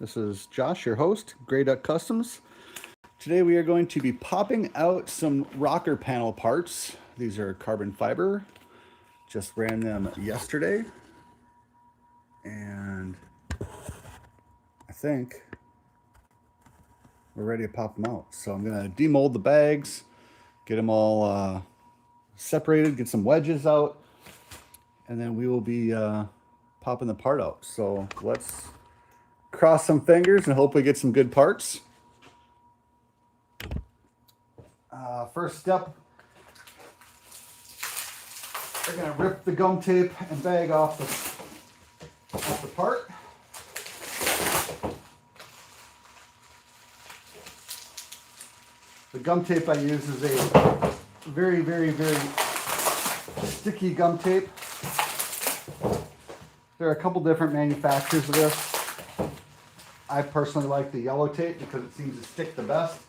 This is Josh, your host, Grey Duck Customs. Today we are going to be popping out some rocker panel parts. These are carbon fiber. Just ran them yesterday. And I think we're ready to pop them out. So I'm going to demold the bags, get them all separated, get some wedges out, and then we will be popping the part out. So let's cross some fingers and hopefully get some good parts. First step, we're going to rip the gum tape and bag off the part. The gum tape I use is a very, very, very sticky gum tape. There are a couple different manufacturers of this. I personally like the yellow tape because it seems to stick the best.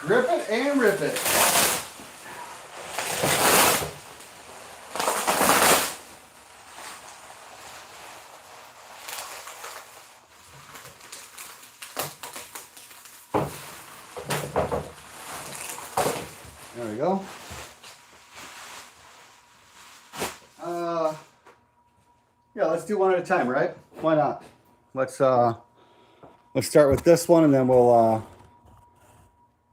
Grip it and rip it. There we go. Yeah, let's do one at a time, right? Why not? Let's start with this one, and then we'll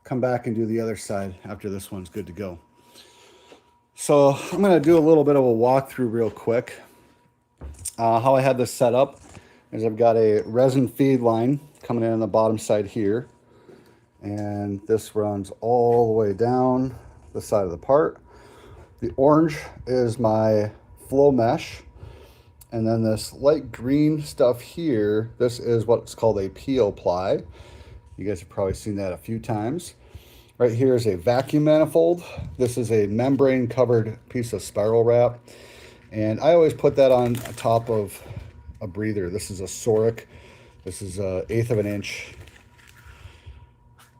come back and do the other side after this one's good to go. So I'm going to do a little bit of a walkthrough real quick. How I had this set up is I've got a resin feed line coming in on the bottom side here, and this runs all the way down the side of the part. The orange is my flow mesh, and then this light green stuff here, this is what's called a peel ply. You guys have probably seen that a few times. Right here is a vacuum manifold. This is a membrane covered piece of spiral wrap. And I always put that on top of a breather. This is a Soric. This is 1/8 of an inch,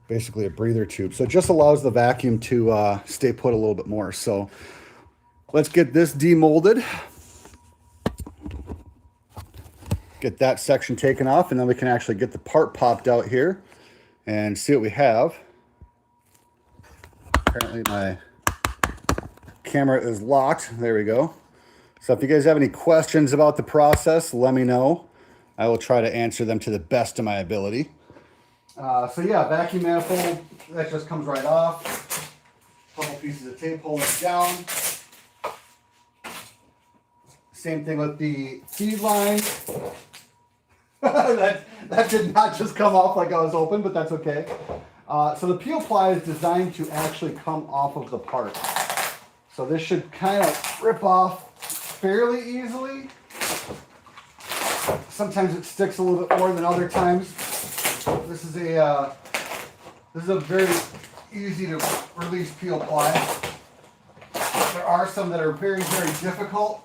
basically a breather tube. So it just allows the vacuum to stay put a little bit more. So let's get this demolded. Get that section taken off, and then we can actually get the part popped out here and see what we have. Apparently my camera is locked. There we go. So if you guys have any questions about the process, let me know. I will try to answer them to the best of my ability. So yeah, vacuum manifold, that just comes right off. A couple pieces of tape holding it down. Same thing with the feed line. that did not just come off like I was open, but that's okay. So the peel ply is designed to actually come off of the part. So this should kind of rip off fairly easily. Sometimes it sticks a little bit more than other times. This is a very easy to release peel ply. There are some that are very, very difficult.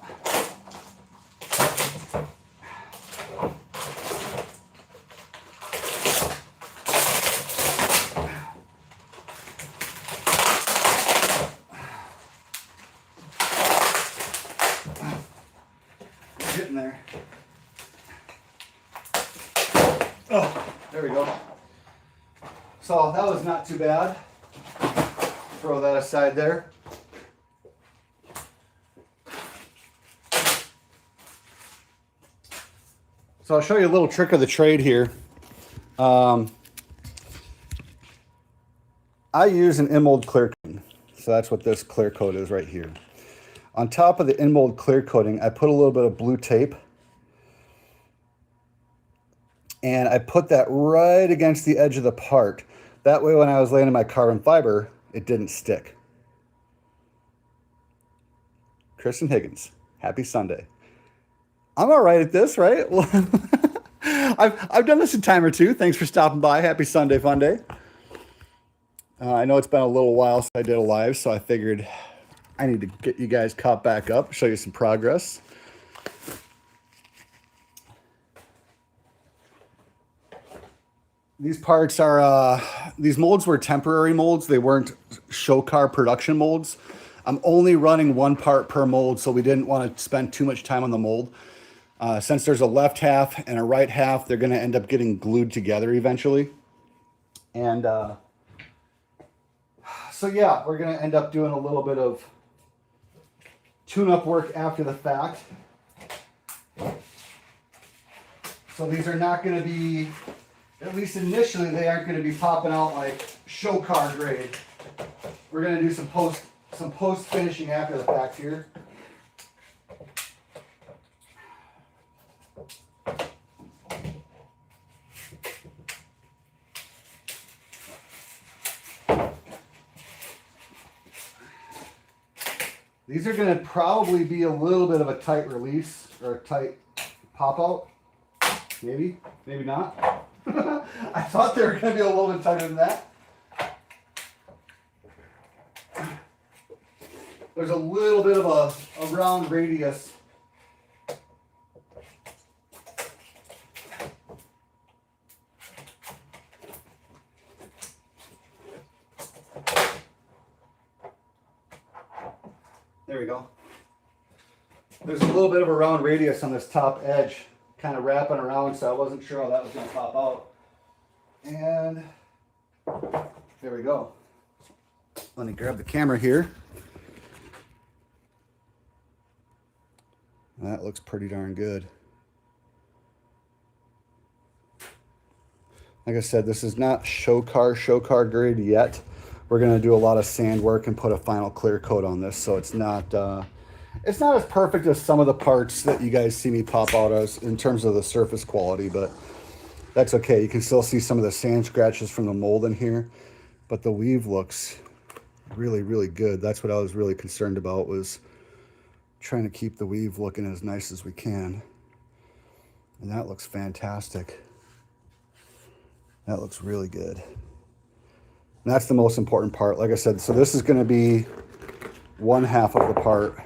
Getting there. Oh, there we go. So that was not too bad. Throw that aside there. So I'll show you a little trick of the trade here. I use an in-mold clear coating. So that's what this clear coat is right here. On top of the in-mold clear coating, I put a little bit of blue tape. And I put that right against the edge of the part. That way when I was laying in my carbon fiber, it didn't stick. Kristen Higgins, happy Sunday. I'm all right at this, right? Well, I've done this a time or two. Thanks for stopping by. Happy Sunday Fun Day. I know it's been a little while since I did a live, so I figured I need to get you guys caught back up, show you some progress. These parts are, these molds were temporary molds. They weren't show car production molds. I'm only running one part per mold, so we didn't want to spend too much time on the mold. Since there's a left half and a right half, they're going to end up getting glued together eventually. And so yeah, we're going to end up doing a little bit of tune-up work after the fact. So these are not going to be, at least initially, they aren't going to be popping out like show car grade. We're going to do some post finishing after the fact here. These are going to probably be a little bit of a tight release or a tight pop out. Maybe, maybe not. I thought they were going to be a little bit tighter than that. There's a little bit of a round radius. There we go. There's a little bit of a round radius on this top edge, kind of wrapping around, so I wasn't sure how that was going to pop out. And there we go. Let me grab the camera here. That looks pretty darn good. Like I said, this is not show car grade yet. We're going to do a lot of sand work and put a final clear coat on this, so it's not as perfect as some of the parts that you guys see me pop out as in terms of the surface quality, but that's okay. You can still see some of the sand scratches from the mold in here, but the weave looks really, really good. That's what I was really concerned about, was trying to keep the weave looking as nice as we can. And that looks fantastic. That looks really good. And that's the most important part. Like I said, so this is going to be one half of the part.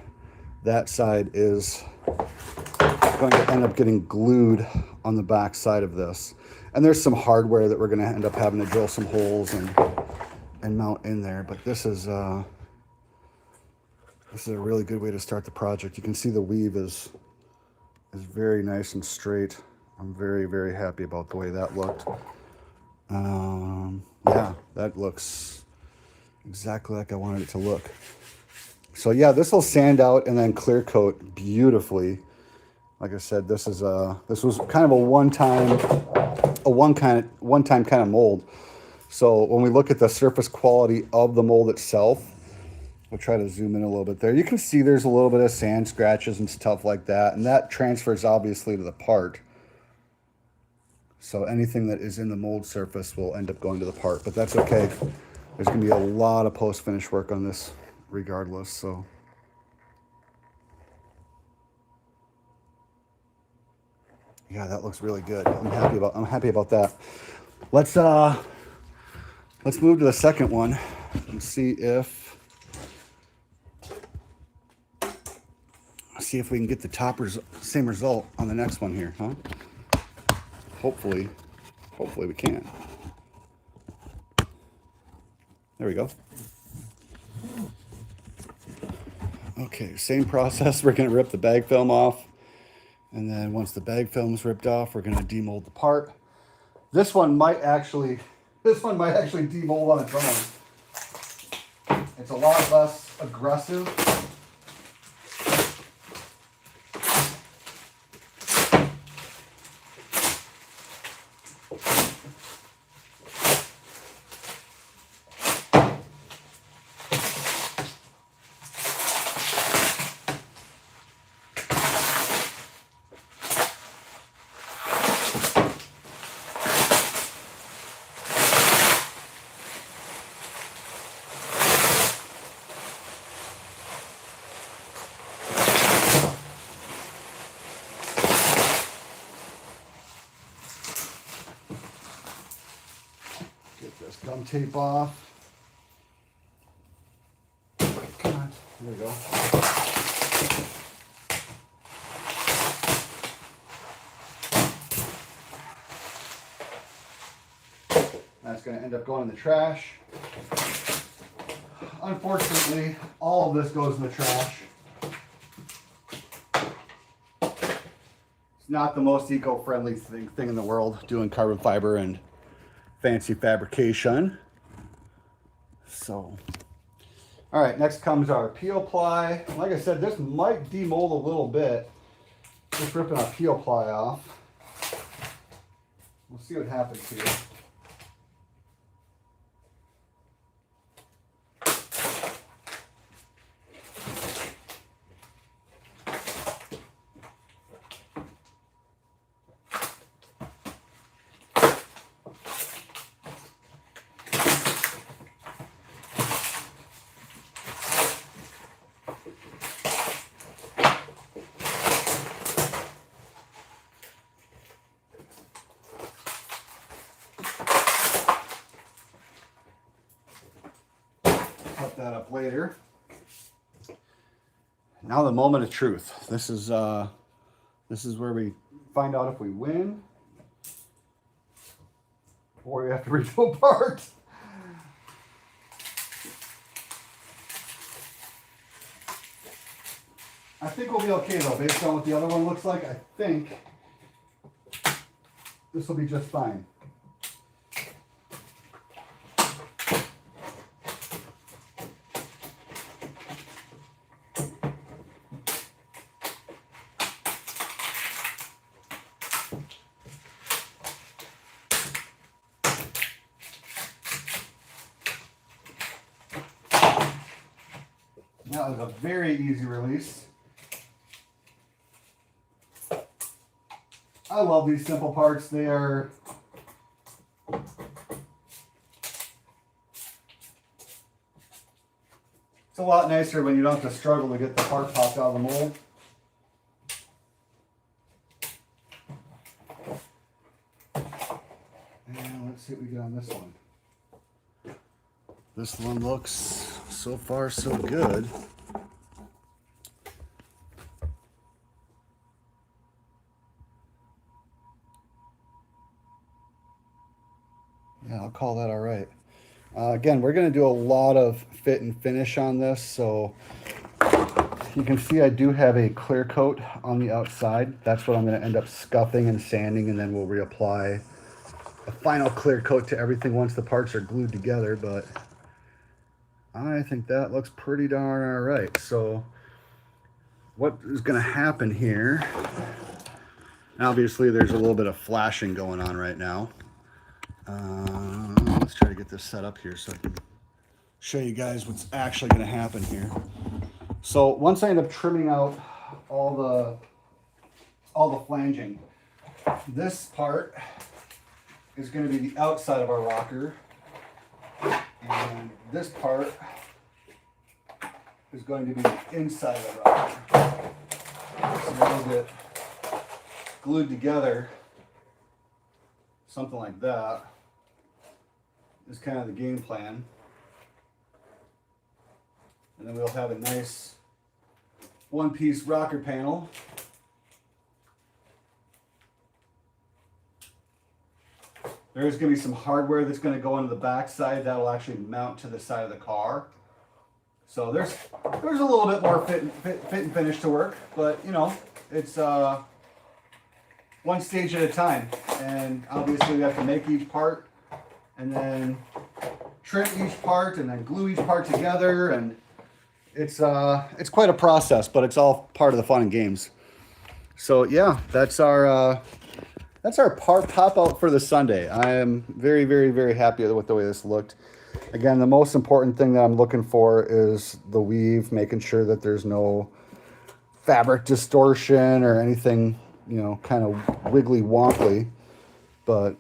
That side is going to end up getting glued on the back side of this. And there's some hardware that we're going to end up having to drill some holes and mount in there. But this is a really good way to start the project. You can see the weave is very nice and straight. I'm very, very happy about the way that looked. Yeah, that looks exactly like I wanted it to look. So yeah, this will sand out and then clear coat beautifully. Like I said, this was kind of a one-time kind of mold. So when we look at the surface quality of the mold itself, we'll try to zoom in a little bit there. You can see there's a little bit of sand scratches and stuff like that, and that transfers obviously to the part. So anything that is in the mold surface will end up going to the part, but that's okay. There's going to be a lot of post-finish work on this regardless, so. Yeah, that looks really good. I'm happy about that. Let's move to the second one and see if we can get the same result on the next one here, huh? Hopefully we can. There we go. Okay, same process. We're going to rip the bag film off. And then once the bag film is ripped off, we're going to demold the part. This one might actually demold on its own. It's a lot less aggressive. this gum tape off. Come on, there we go. That's going to end up going in the trash. Unfortunately, all of this goes in the trash. It's not the most eco-friendly thing in the world, doing carbon fiber and fancy fabrication. So, all right, next comes our peel ply. Like I said, this might demold a little bit. Just ripping our peel ply off. We'll see what happens here. That up later. Now the moment of truth. This is where we find out if we win or we have to redo a part. I think we'll be okay though, based on what the other one looks like. I think this will be just fine. That was a very easy release. I love these simple parts. They are it's a lot nicer when you don't have to struggle to get the part popped out of the mold. And let's see what we get on this one. This one looks so far so good. Yeah, I'll call that all right. Again, we're going to do a lot of fit and finish on this, so you can see I do have a clear coat on the outside. That's what I'm going to end up scuffing and sanding, and then we'll reapply a final clear coat to everything once the parts are glued together, but I think that looks pretty darn all right. So what is going to happen here, obviously there's a little bit of flashing going on right now. Let's try to get this set up here so I can show you guys what's actually going to happen here. So once I end up trimming out all the flanging, this part is going to be the outside of our rocker, and this part is going to be the inside of the rocker. So they'll get glued together, something like that is kind of the game plan. And then we'll have a nice one-piece rocker panel. There's going to be some hardware that's going to go into the back side that will actually mount to the side of the car. So there's a little bit more fit and finish to work, but you know, it's one stage at a time. And obviously we have to make each part and then trim each part and then glue each part together, and it's quite a process, but it's all part of the fun and games. So yeah, that's our part pop out for the Sunday. I am very, very, very happy with the way this looked. Again, the most important thing that I'm looking for is the weave, making sure that there's no fabric distortion or anything, you know, kind of wiggly wonkly. But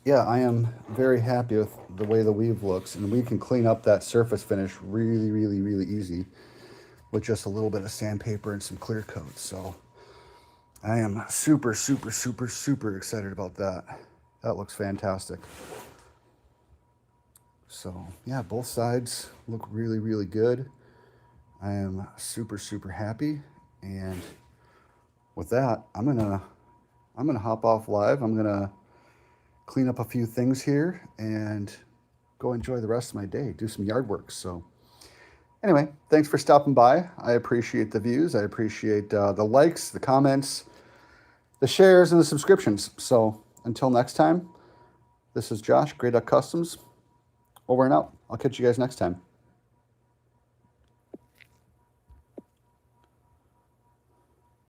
yeah, I am very happy with the way the weave looks, and we can clean up that surface finish really, really, really easy with just a little bit of sandpaper and some clear coat. So I am super, super, super, super excited about that. That looks fantastic. So yeah, both sides look really, really good. I am super, super happy. And with that, I'm gonna hop off live. I'm gonna clean up a few things here and go enjoy the rest of my day, do some yard work. So anyway, thanks for stopping by. I appreciate the views. I appreciate the likes, the comments, the shares, and the subscriptions. So until next time, this is Josh, Grey Duck Customs, over and out. I'll catch you guys next time.